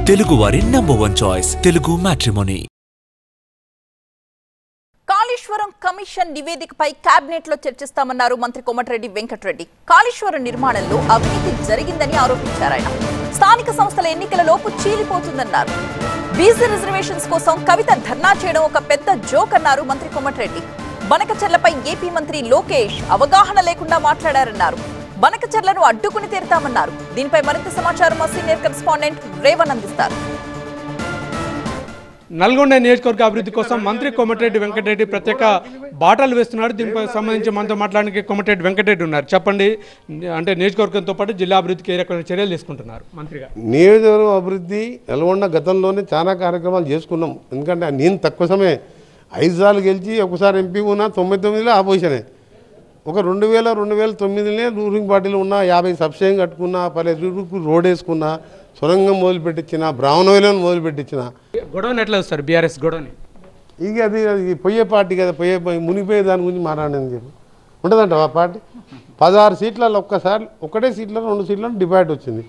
తెలుగువారి #1 choice Telugu matrimony. Kaleshwaram commission నివేదికపై cabinet లో చర్చిస్తామన్నారు మంత్రి కోమటిరెడ్డి వెంకటరెడ్డి. కాళేశ్వరం నిర్మాణంలో అవినీతి జరిగిందని ఆరోపించారు ఆయన. స్థానిక సంస్థల ఎన్నికలలోపు చీలిపోతుందన్నారు. బీసీ రిజర్వేషన్స్ కోసం కవిత ధర్నా చేయడం ఒక పెద్ద జోక్ అన్నారు మంత్రి కోమటిరెడ్డి. బనకచెర్లపై ఏపీ మంత్రి లోకేష్ అవగాహన లేకుండా మాట్లాడారన్నారు. బనకచెర్లను అడ్డుకుని తీరుతామన్నారు. దీనిపై మరింత సమాచారం మా సీనియర్ కరెస్పాండెంట్ రేవన్ అందిస్తారు. నల్గొండ నియోజకవర్గ అభివృద్ధి కోసం మంత్రి కోమటిరెడ్డి వెంకటరెడ్డి ప్రత్యేక బాటలు వేస్తున్నారు. దీనిపై సంబంధించి మనతో మాట్లాడడానికి కోమటిరెడ్డి వెంకటరెడ్డి ఉన్నారు. చెప్పండి, అంటే నియోజకవర్గంతో పాటు జిల్లా అభివృద్ధికి ఏ రకమైన చర్యలు తీసుకుంటున్నారు మంత్రిగా? నియోజకవర్గం అభివృద్ధి నల్గొండ గతంలోనే చాలా కార్యక్రమాలు చేసుకున్నాం. ఎందుకంటే నేను తక్కువ సమయం 5 సార్లు గెలిచి ఒకసారి ఎంపీ ఉన్నా, 99లో ఆపోజిషనే. ఒక 2009 రూలింగ్ పార్టీలో ఉన్న 50 సబ్స్టేషన్ కట్టుకున్నా, 10 రోడ్ వేసుకున్నా, సొరంగం మొదలుపెట్టించిన, బ్రాహ్మణవేలను మొదలుపెట్టించిన. గొడవని ఎట్లా వస్తారు బీఆర్ఎస్ గొడవని? ఇక అది పొయ్యే పార్టీ కదా, మునిపోయే దాని గురించి మాట్లాడని చెప్పి ఉంటుందంట ఆ పార్టీ. 16 సీట్లలో ఒకటే సీట్లలో 2 సీట్లలో డిబేట్ వచ్చింది.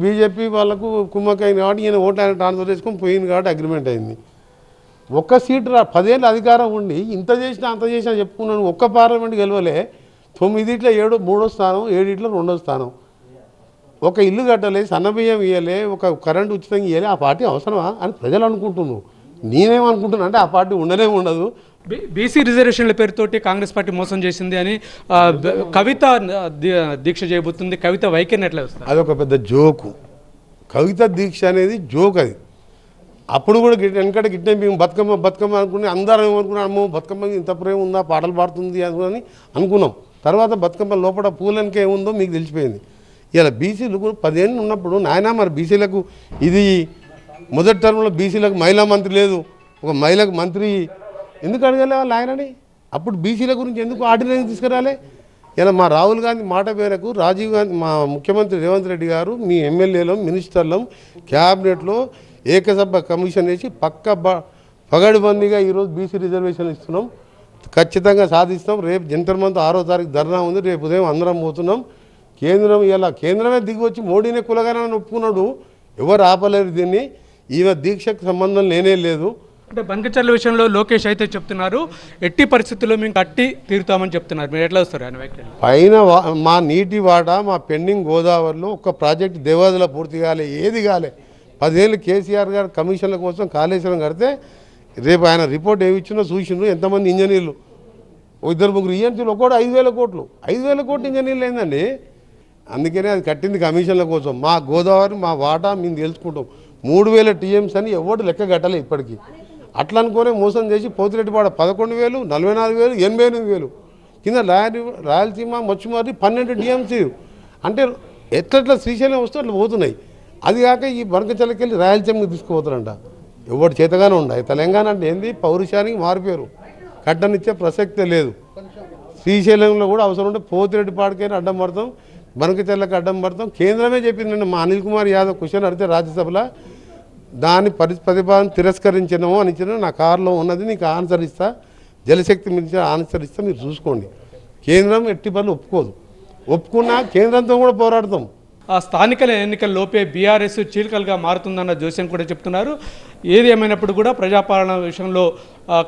బీజేపీ వాళ్ళకు కుమ్మకైంది కాబట్టి ఈయన ఓట్లు ఆయన ట్రాన్స్ఫర్ చేసుకొని పోయింది కాబట్టి అగ్రిమెంట్ అయింది. ఒక్క సీటు 10 ఏళ్ళు అధికారం ఉండి ఇంత చేసినా అంత చేసినా చెప్పుకున్నాను. ఒక్క పార్లమెంట్ గెలవలే. 9 3వ స్థానం, 7 2వ స్థానం. ఒక ఇల్లు కట్టలే, సన్నబియ్యం ఇవ్వలే, ఒక కరెంటు ఉచితంగా ఇవ్వలే. ఆ పార్టీ అవసరమా అని ప్రజలు అనుకుంటున్నాను. నేనేమనుకుంటున్నా అంటే ఆ పార్టీ ఉండదు. బీసీ రిజర్వేషన్ల పేరుతోటి కాంగ్రెస్ పార్టీ మోసం చేసింది అని కవిత దీక్ష చేయబోతుంది. కవిత వైఖరిని ఎట్లా వస్తుంది? అదొక పెద్ద జోకు. కవిత దీక్ష అనేది జోక్. అది అప్పుడు కూడా వెనకట గిట్టే మేము బతుకమ్మ అనుకుని అందరం ఏమనుకున్నాం, అమ్మో బతుకమ్మ ఇంత ప్రేమ ఉందా, పాటలు పాడుతుంది అని అనుకున్నాం. తర్వాత బతుకమ్మ లోపల పూలనికి ఏముందో మీకు తెలిసిపోయింది. ఇలా బీసీలకు 10 ఏళ్ళు ఉన్నప్పుడు నాయన మరి బీసీలకు ఇది మొదటి టర్మ్లో బీసీలకు మహిళా మంత్రి లేదు, ఒక మహిళకు మంత్రి ఎందుకు అడగలే వాళ్ళు ఆయనని? అప్పుడు బీసీల గురించి ఎందుకు ఆర్డినెన్స్ తీసుకురాలే? ఇలా మా రాహుల్ గాంధీ మాట మేరకు రాజీవ్ గాంధీ, మా ముఖ్యమంత్రి రేవంత్ రెడ్డి గారు, మీ ఎమ్మెల్యేలం, మినిస్టర్లం, క్యాబినెట్లో ఏకసభ కమిషన్ వేసి పగడిబందీగా ఈరోజు బీసీ రిజర్వేషన్ ఇస్తున్నాం. ఖచ్చితంగా సాధిస్తాం. రేపు జంతర్ మంత్ 6వ తారీఖు ధర్నా ఉంది. రేపు ఉదయం అందరం పోతున్నాం. కేంద్రమే దిగి వచ్చి మోడీనే కులగానని ఒప్పుకున్నాడు. ఎవరు ఆపలేరు దీన్ని. ఈమె దీక్షకు సంబంధం లేనే లేదు. అంటే బనకచెర్ల విషయంలో లోకేష్ అయితే చెప్తున్నారు, ఎట్టి పరిస్థితుల్లో మేము కట్టి తీరుతామని చెప్తున్నారు. మీరు ఎట్లా వస్తారు ఆయన వ్యాఖ్యలు? పైన మా నీటి వాట, మా పెండింగ్ గోదావరిలో ఒక ప్రాజెక్ట్ దేవాదుల పూర్తి కాలే, ఏది కాలే. 10 ఏళ్ళు కేసీఆర్ గారు కమిషన్ల కోసం కాళేశ్వరం కడితే రేపు ఆయన రిపోర్ట్ ఏమి ఇచ్చినా చూసిండ్రు. ఎంతమంది ఇంజనీర్లు, 2-3 ఈఎన్సీలు, ఒక్కోటి 5,000 కోట్లు. 5,000 కోట్లు ఇంజనీర్లు ఏందండి? అందుకనే అది కట్టింది కమిషన్ల కోసం. మా గోదావరి మా వాటా మేము తెలుసుకుంటాం. 3,000 టీఎంస్ అని ఎవడు లెక్క కట్టలే ఇప్పటికీ. అట్లా అనుకోనే మోసం చేసి పోతిరెడ్డిపాడ 11,000, 44,000, 88,000 కింద రాయలసీమ మచ్చుమారి 12 టీఎంసీ. అంటే ఎట్లా శ్రీశైలం వస్తే అట్లా పోతున్నాయి. అది కాక ఈ బనకచెర్లకెళ్ళి రాయలసీమకి తీసుకుపోతారంట. ఎవడు చేతగానే ఉండాలి. తెలంగాణ అంటే ఏంది? పౌరుషానికి మారిపోయారు. కట్టనిచ్చే ప్రసక్తే లేదు. శ్రీశైలంలో కూడా అవసరం ఉంటే పోతిరెడ్డిపాడకైనా అడ్డం పడతాం, బనకచెర్లకు అడ్డం పడతాం. కేంద్రమే చెప్పిందండి. మా అనిల్ కుమార్ యాదవ్ క్వశ్చన్ అడిగితే రాజ్యసభలో దాని ప్రతిపాదన తిరస్కరించినాము అని ఇచ్చిన. నా కారులో ఉన్నది, నీకు ఆన్సర్ ఇస్తా, జలశక్తి మినిస్టర్ ఆన్సర్ ఇస్తా, మీరు చూసుకోండి. కేంద్రం ఎట్టి పనులు ఒప్పుకున్నా కేంద్రంతో కూడా పోరాడతాం. ఆ స్థానిక ఎన్నికల్లోపే బీఆర్ఎస్ చీలికలుగా మారుతుందన్న జోస్యం కూడా చెప్తున్నారు. ఏది ఏమైనప్పుడు కూడా ప్రజాపాలన విషయంలో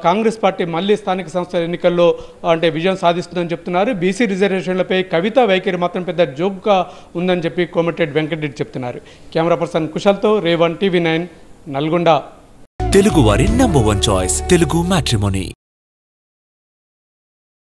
కాంగ్రెస్ పార్టీ మళ్ళీ స్థానిక సంస్థల ఎన్నికల్లో అంటే విజయం సాధిస్తుందని చెప్తున్నారు. బీసీ రిజర్వేషన్లపై కవిత వైఖరి మాత్రం పెద్ద జోక్గా ఉందని చెప్పి కోమటిరెడ్డి వెంకటరెడ్డి చెప్తున్నారు. Camera person కుశల్తో Revan, TV9, Nalgonda. తెలుగువారి #1 చాయిస్ తెలుగు మ్యాట్రిమోనీ.